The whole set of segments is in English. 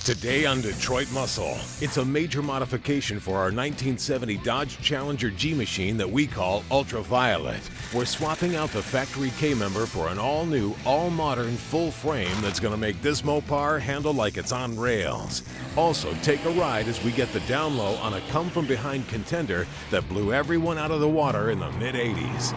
Today on Detroit Muscle, it's a major modification for our 1970 Dodge Challenger G machine that we call Ultraviolet. We're swapping out the factory K-member for an all-new, all-modern full frame that's going to make this Mopar handle like it's on rails. Also, take a ride as we get the down low on a come-from-behind contender that blew everyone out of the water in the mid-'80s.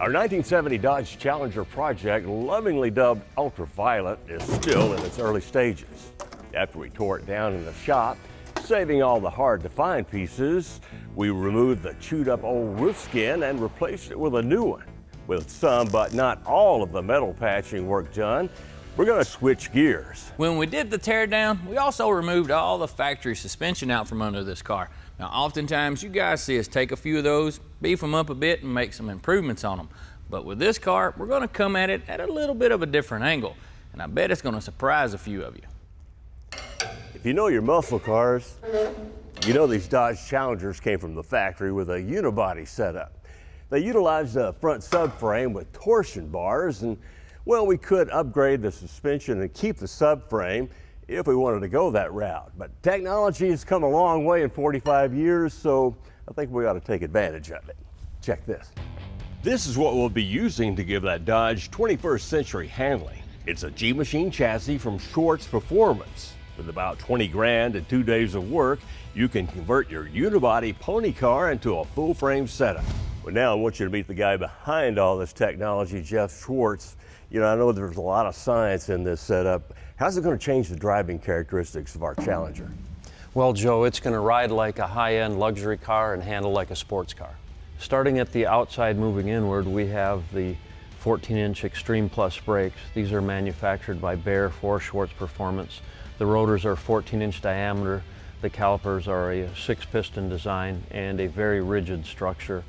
Our 1970 Dodge Challenger project, lovingly dubbed Ultraviolet, is still in its early stages. After we tore it down in the shop, saving all the hard-to-find pieces, we removed the chewed-up old roof skin and replaced it with a new one. With some, but not all, of the metal patching work done, we're going to switch gears. When we did the teardown, we also removed all the factory suspension out from under this car. Now, oftentimes, you guys see us take a few of those, beef them up a bit, and make some improvements on them. But with this car, we're going to come at it at a little bit of a different angle, and I bet it's going to surprise a few of you. If you know your muscle cars, you know these Dodge Challengers came from the factory with a Uni-Body setup. They utilized a front subframe with torsion bars, and well, we could upgrade the suspension and keep the subframe if we wanted to go that route. But technology has come a long way in 45 years, so I think we ought to take advantage of it. Check this. This is what we'll be using to give that Dodge 21st century handling. It's a G-Machine chassis from Schwartz Performance. With about 20 grand and 2 days of work, you can convert your Uni-Body pony car into a full frame setup. Well, now I want you to meet the guy behind all this technology, Jeff Schwartz. You know, I know there's a lot of science in this setup. How's it going to change the driving characteristics of our Challenger? Well, Joe, it's going to ride like a high-end luxury car and handle like a sports car. Starting at the outside moving inward, we have the 14-inch Extreme Plus brakes. These are manufactured by Baer for Schwartz Performance. The rotors are 14-inch diameter. The calipers are a 6-piston design and a very rigid structure.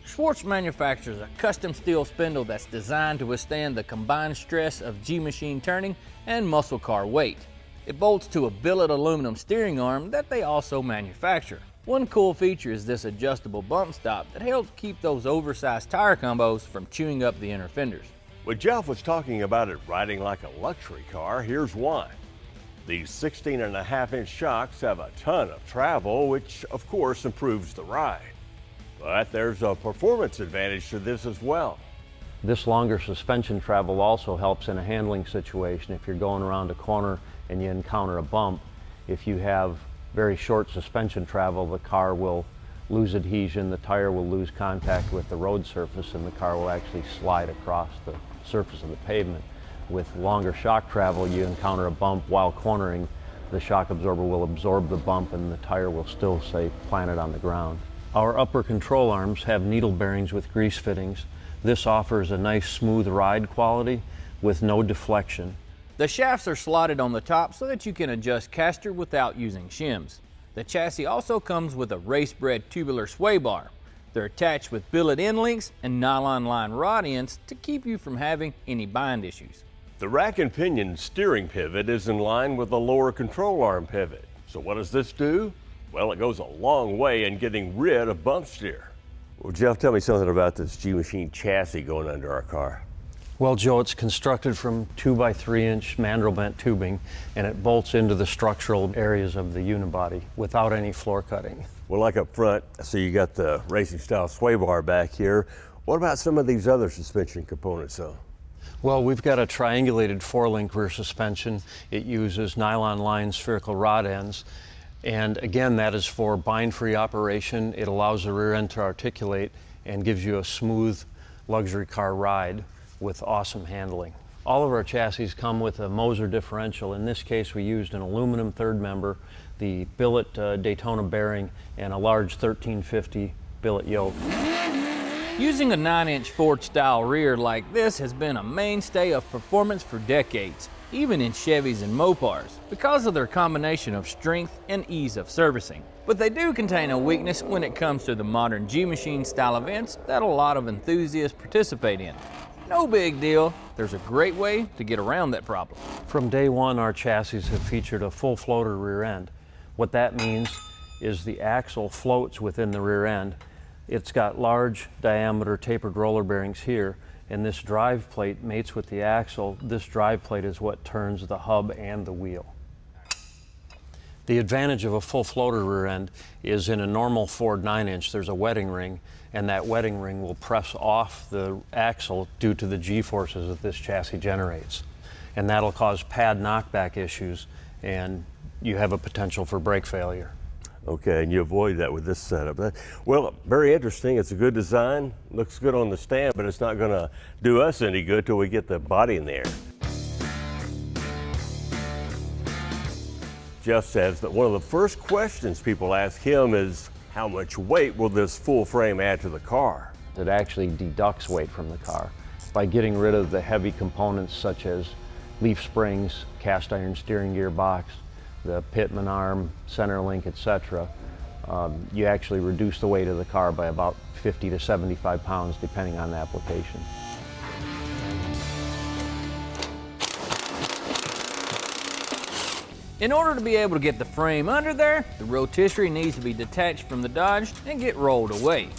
Schwartz manufactures a custom steel spindle that's designed to withstand the combined stress of G-machine turning and muscle car weight. It bolts to a billet aluminum steering arm that they also manufacture. One cool feature is this adjustable bump stop that helps keep those oversized tire combos from chewing up the inner fenders. When Jeff was talking about it riding like a luxury car, here's why. These 16.5-inch shocks have a ton of travel, which of course improves the ride. But there's a performance advantage to this as well. This longer suspension travel also helps in a handling situation. If you're going around a corner and you encounter a bump, if you have very short suspension travel, the car will lose adhesion, the tire will lose contact with the road surface, and the car will actually slide across the surface of the pavement. With longer shock travel, you encounter a bump while cornering, the shock absorber will absorb the bump and the tire will still stay planted on the ground. Our upper control arms have needle bearings with grease fittings. This offers a nice smooth ride quality with no deflection. The shafts are slotted on the top so that you can adjust caster without using shims. The chassis also comes with a race-bred tubular sway bar. They're attached with billet end links and nylon line rod ends to keep you from having any bind issues. The rack and pinion steering pivot is in line with the lower control arm pivot. So what does this do? Well, it goes a long way in getting rid of bump steer. Well, Jeff, tell me something about this G-Machine chassis going under our car. Well, Joe, it's constructed from 2x3-inch mandrel bent tubing, and it bolts into the structural areas of the Uni-Body without any floor cutting. Well, like up front, so you got the racing style sway bar back here. What about some of these other suspension components, though? Well, we've got a triangulated 4-link rear suspension. It uses nylon lined spherical rod ends. And again, that is for bind-free operation. It allows the rear end to articulate and gives you a smooth luxury car ride with awesome handling. All of our chassis come with a Moser differential. In this case, we used an aluminum third member, the billet Daytona bearing, and a large 1350 billet yoke. Using a 9-inch Ford-style rear like this has been a mainstay of performance for decades, even in Chevys and Mopars, because of their combination of strength and ease of servicing. But they do contain a weakness when it comes to the modern G-Machine style events that a lot of enthusiasts participate in. No big deal, there's a great way to get around that problem. From day one, our chassis have featured a full floater rear end. What that means is the axle floats within the rear end. It's got large diameter tapered roller bearings here, and this drive plate mates with the axle. This drive plate is what turns the hub and the wheel. The advantage of a full floater rear end is in a normal Ford 9-inch, there's a wetting ring, and that wetting ring will press off the axle due to the G-forces that this chassis generates. And that'll cause pad knockback issues, and you have a potential for brake failure. Okay, and you avoid that with this setup. Well, very interesting. It's a good design. Looks good on the stand, but it's not going to do us any good till we get the body in there. Jeff says that one of the first questions people ask him is, how much weight will this full frame add to the car? It actually deducts weight from the car by getting rid of the heavy components such as leaf springs, cast iron steering gearbox, the pitman arm, center link, etc. You actually reduce the weight of the car by about 50 to 75 pounds depending on the application. In order to be able to get the frame under there, the rotisserie needs to be detached from the Dodge and get rolled away.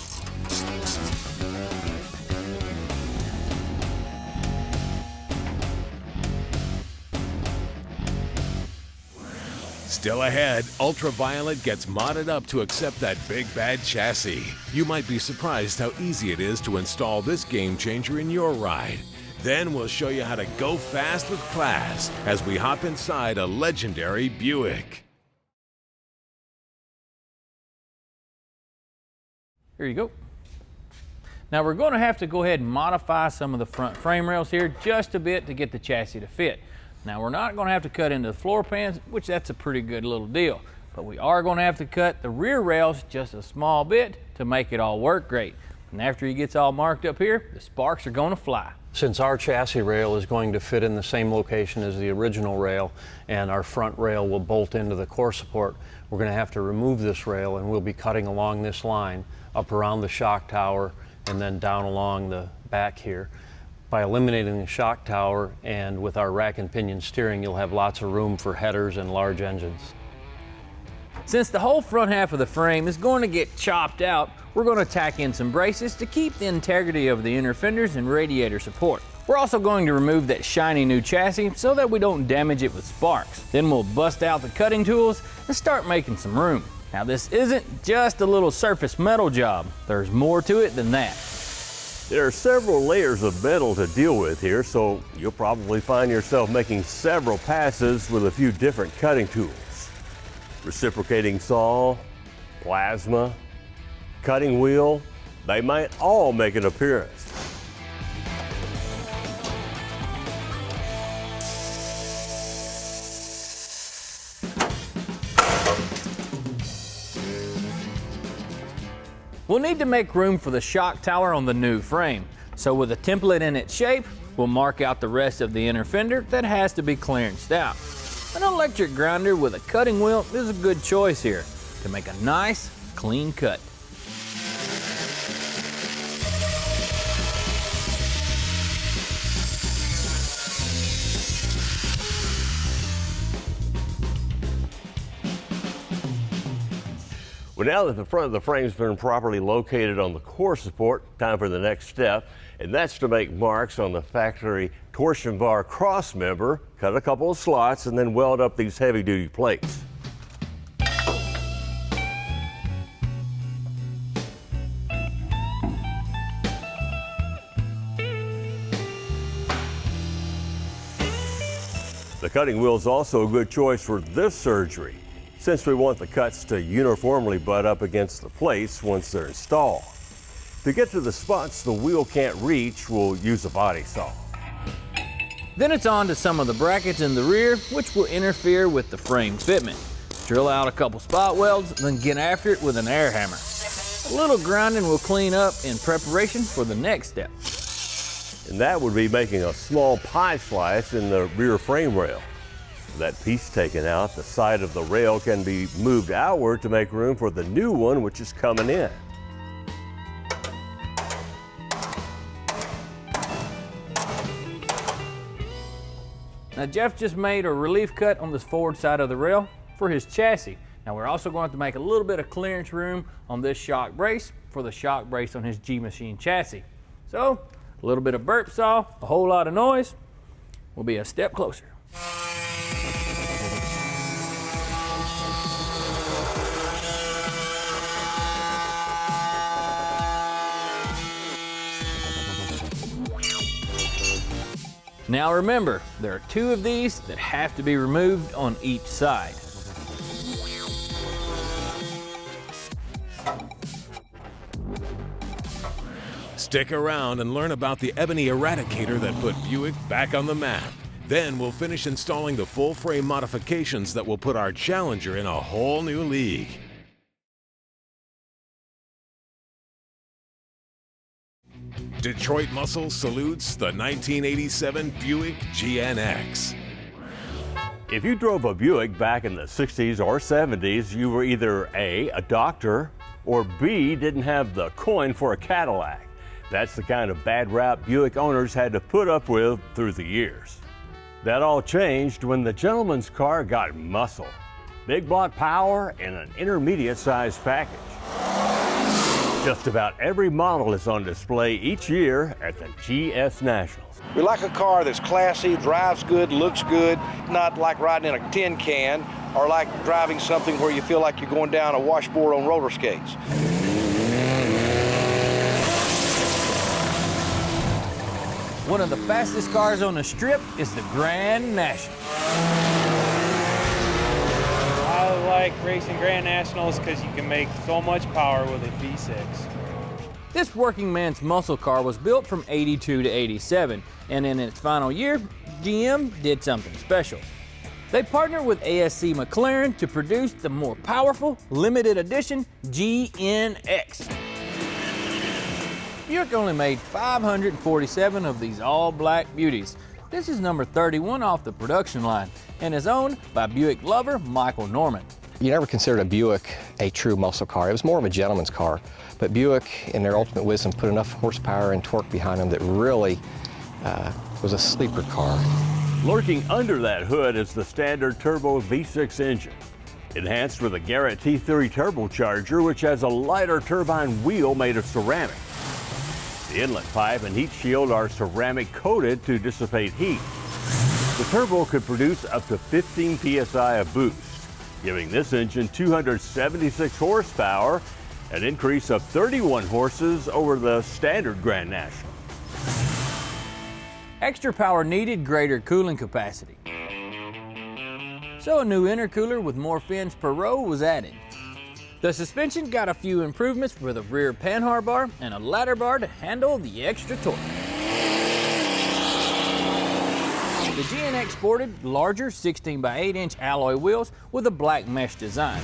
Still ahead, Ultraviolet gets modded up to accept that big bad chassis. You might be surprised how easy it is to install this game changer in your ride. Then we'll show you how to go fast with class as we hop inside a legendary Buick. Here you go. Now we're going to have to go ahead and modify some of the front frame rails here just a bit to get the chassis to fit. Now we're not going to have to cut into the floor pans, which that's a pretty good little deal, but we are going to have to cut the rear rails just a small bit to make it all work great. And after he gets all marked up here, the sparks are going to fly. Since our chassis rail is going to fit in the same location as the original rail and our front rail will bolt into the core support, we're going to have to remove this rail, and we'll be cutting along this line up around the shock tower and then down along the back here. By eliminating the shock tower and with our rack and pinion steering, you'll have lots of room for headers and large engines. Since the whole front half of the frame is going to get chopped out, we're going to tack in some braces to keep the integrity of the inner fenders and radiator support. We're also going to remove that shiny new chassis so that we don't damage it with sparks. Then we'll bust out the cutting tools and start making some room. Now this isn't just a little surface metal job. There's more to it than that. There are several layers of metal to deal with here, so you'll probably find yourself making several passes with a few different cutting tools. Reciprocating saw, plasma, cutting wheel, they might all make an appearance. We'll need to make room for the shock tower on the new frame. So with a template in its shape, we'll mark out the rest of the inner fender that has to be clearanced out. An electric grinder with a cutting wheel is a good choice here to make a nice, clean cut. Well, now that the front of the frame's been properly located on the core support, time for the next step, and that's to make marks on the factory torsion bar cross member, cut a couple of slots, and then weld up these heavy-duty plates. The cutting wheel is also a good choice for this surgery, since we want the cuts to uniformly butt up against the plates once they're installed. To get to the spots the wheel can't reach, we'll use a body saw. Then it's on to some of the brackets in the rear, which will interfere with the frame fitment. Drill out a couple spot welds, then get after it with an air hammer. A little grinding will clean up in preparation for the next step. And that would be making a small pie slice in the rear frame rail. That piece taken out, the side of the rail can be moved outward to make room for the new one, which is coming in. Now Jeff just made a relief cut on this forward side of the rail for his chassis. Now we're also going to have to make a little bit of clearance room on this shock brace for the shock brace on his G-Machine chassis. So, a little bit of burp saw, a whole lot of noise, we'll be a step closer. Now remember, there are 2 of these that have to be removed on each side. Stick around and learn about the ebony eradicator that put Buick back on the map. Then we'll finish installing the full frame modifications that will put our Challenger in a whole new league. Detroit Muscle salutes the 1987 Buick GNX. If you drove a Buick back in the 60s or 70s, you were either A, a doctor, or B, didn't have the coin for a Cadillac. That's the kind of bad rap Buick owners had to put up with through the years. That all changed when the gentleman's car got muscle. Big block power and an intermediate-sized package. Just about every model is on display each year at the GS Nationals. We like a car that's classy, drives good, looks good, not like riding in a tin can or like driving something where you feel like you're going down a washboard on roller skates. One of the fastest cars on the strip is the Grand National. I like racing Grand Nationals because you can make so much power with a V6. This working man's muscle car was built from '82 to '87, and in its final year, GM did something special. They partnered with ASC McLaren to produce the more powerful, limited edition GNX. Buick only made 547 of these all-black beauties. This is number 31 off the production line and is owned by Buick lover Michael Norman. You never considered a Buick a true muscle car. It was more of a gentleman's car. But Buick, in their ultimate wisdom, put enough horsepower and torque behind them that really was a sleeper car. Lurking under that hood is the standard turbo V6 engine, enhanced with a Garrett T3 turbocharger, which has a lighter turbine wheel made of ceramic. The inlet pipe and heat shield are ceramic coated to dissipate heat. The turbo could produce up to 15 psi of boost, giving this engine 276 horsepower, an increase of 31 horses over the standard Grand National. Extra power needed greater cooling capacity. So a new intercooler with more fins per row was added. The suspension got a few improvements with a rear panhard bar and a ladder bar to handle the extra torque. The GNX sported larger 16 by 8 inch alloy wheels with a black mesh design.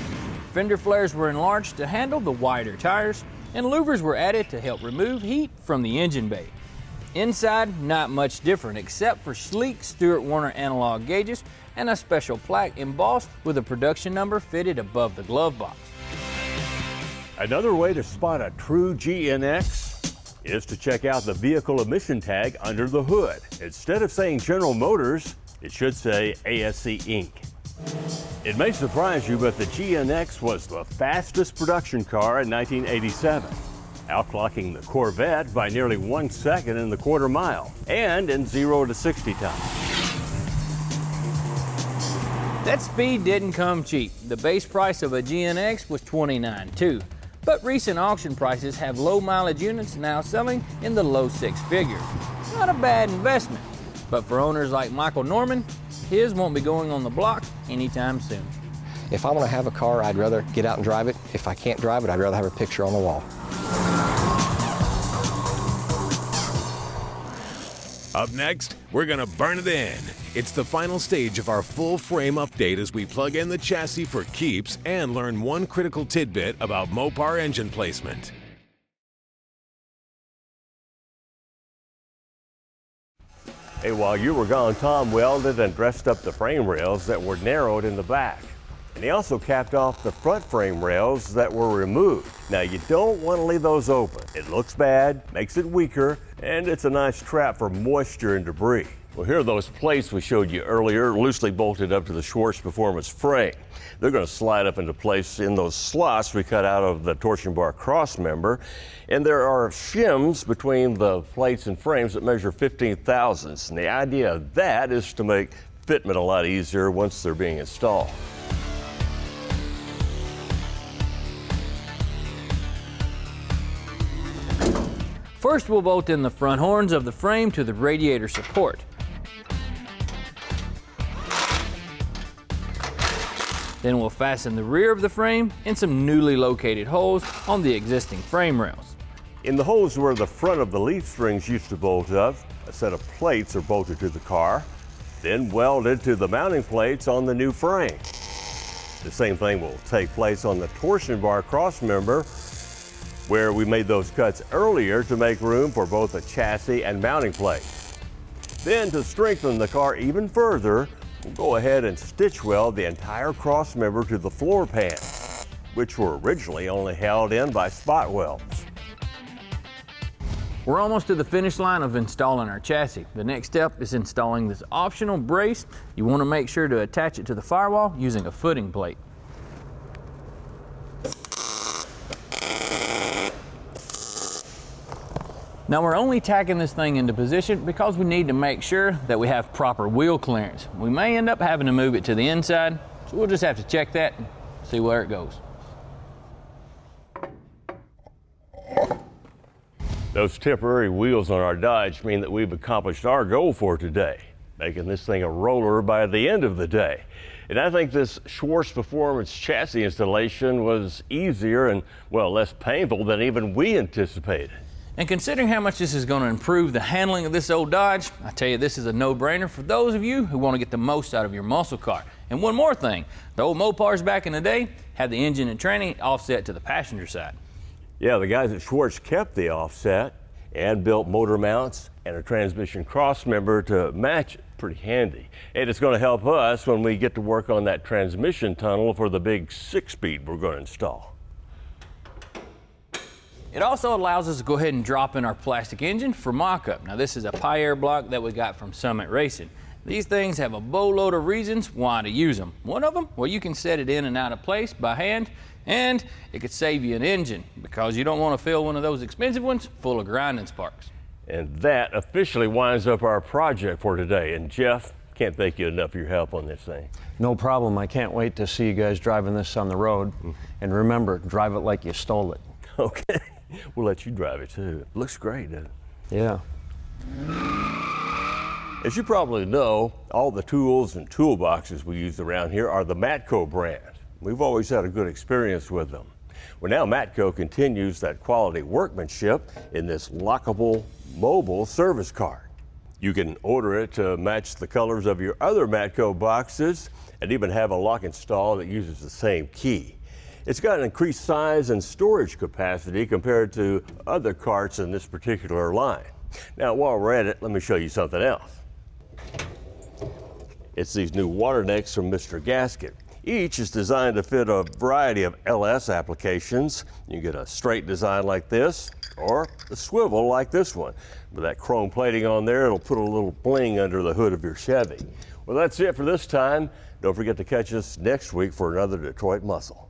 Fender flares were enlarged to handle the wider tires, and louvers were added to help remove heat from the engine bay. Inside, not much different except for sleek Stewart Warner analog gauges and a special plaque embossed with a production number fitted above the glove box. Another way to spot a true GNX is to check out the vehicle emission tag under the hood. Instead of saying General Motors, it should say ASC Inc. It may surprise you, but the GNX was the fastest production car in 1987, outclocking the Corvette by nearly 1 second in the quarter mile and in 0 to 60 time. That speed didn't come cheap. The base price of a GNX was $29,200. But recent auction prices have low mileage units now selling in the low 6 figures. Not a bad investment, but for owners like Michael Norman, his won't be going on the block anytime soon. If I want to have a car, I'd rather get out and drive it. If I can't drive it, I'd rather have a picture on the wall. Up next, we're gonna burn it in. It's the final stage of our full frame update as we plug in the chassis for keeps and learn one critical tidbit about Mopar engine placement. Hey, while you were gone, Tom welded and dressed up the frame rails that were narrowed in the back. And he also capped off the front frame rails that were removed. Now, you don't want to leave those open. It looks bad, makes it weaker, and it's a nice trap for moisture and debris. Well, here are those plates we showed you earlier, loosely bolted up to the Schwartz Performance frame. They're going to slide up into place in those slots we cut out of the torsion bar cross member. And there are shims between the plates and frames that measure 15 thousandths. And the idea of that is to make fitment a lot easier once they're being installed. First, we'll bolt in the front horns of the frame to the radiator support. Then we'll fasten the rear of the frame in some newly located holes on the existing frame rails. In the holes where the front of the leaf springs used to bolt up, a set of plates are bolted to the car, then welded to the mounting plates on the new frame. The same thing will take place on the torsion bar cross member, where we made those cuts earlier to make room for both a chassis and mounting plate. Then, to strengthen the car even further, we'll go ahead and stitch weld the entire cross member to the floor pans, which were originally only held in by spot welds. We're almost to the finish line of installing our chassis. The next step is installing this optional brace. You want to make sure to attach it to the firewall using a footing plate. Now we're only tacking this thing into position because we need to make sure that we have proper wheel clearance. We may end up having to move it to the inside, so we'll just have to check that and see where it goes. Those temporary wheels on our Dodge mean that we've accomplished our goal for today, making this thing a roller by the end of the day. And I think this Schwartz Performance chassis installation was easier and, well, less painful than even we anticipated. And considering how much this is going to improve the handling of this old Dodge, I tell you, this is a no-brainer for those of you who want to get the most out of your muscle car. And one more thing, the old Mopars back in the day had the engine and tranny offset to the passenger side. Yeah, the guys at Schwartz kept the offset and built motor mounts and a transmission cross member to match it. Pretty handy. And it's going to help us when we get to work on that transmission tunnel for the big 6-speed we're going to install. It also allows us to go ahead and drop in our plastic engine for mock-up. Now this is a P-Ayr block that we got from Summit Racing. These things have a boatload of reasons why to use them. One of them, well, you can set it in and out of place by hand, and it could save you an engine because you don't want to fill one of those expensive ones full of grinding sparks. And that officially winds up our project for today. And Jeff, can't thank you enough for your help on this thing. No problem. I can't wait to see you guys driving this on the road. And remember, drive it like you stole it. Okay. We'll let you drive it too. It looks great, doesn't it? Yeah. As you probably know, all the tools and toolboxes we use around here are the Matco brand. We've always had a good experience with them. Well, now Matco continues that quality workmanship in this lockable mobile service cart. You can order it to match the colors of your other Matco boxes and even have a lock install that uses the same key. It's got an increased size and storage capacity compared to other carts in this particular line. Now, while we're at it, let me show you something else. It's these new water necks from Mr. Gasket. Each is designed to fit a variety of LS applications. You get a straight design like this, or a swivel like this one. With that chrome plating on there, it'll put a little bling under the hood of your Chevy. Well, that's it for this time. Don't forget to catch us next week for another Detroit Muscle.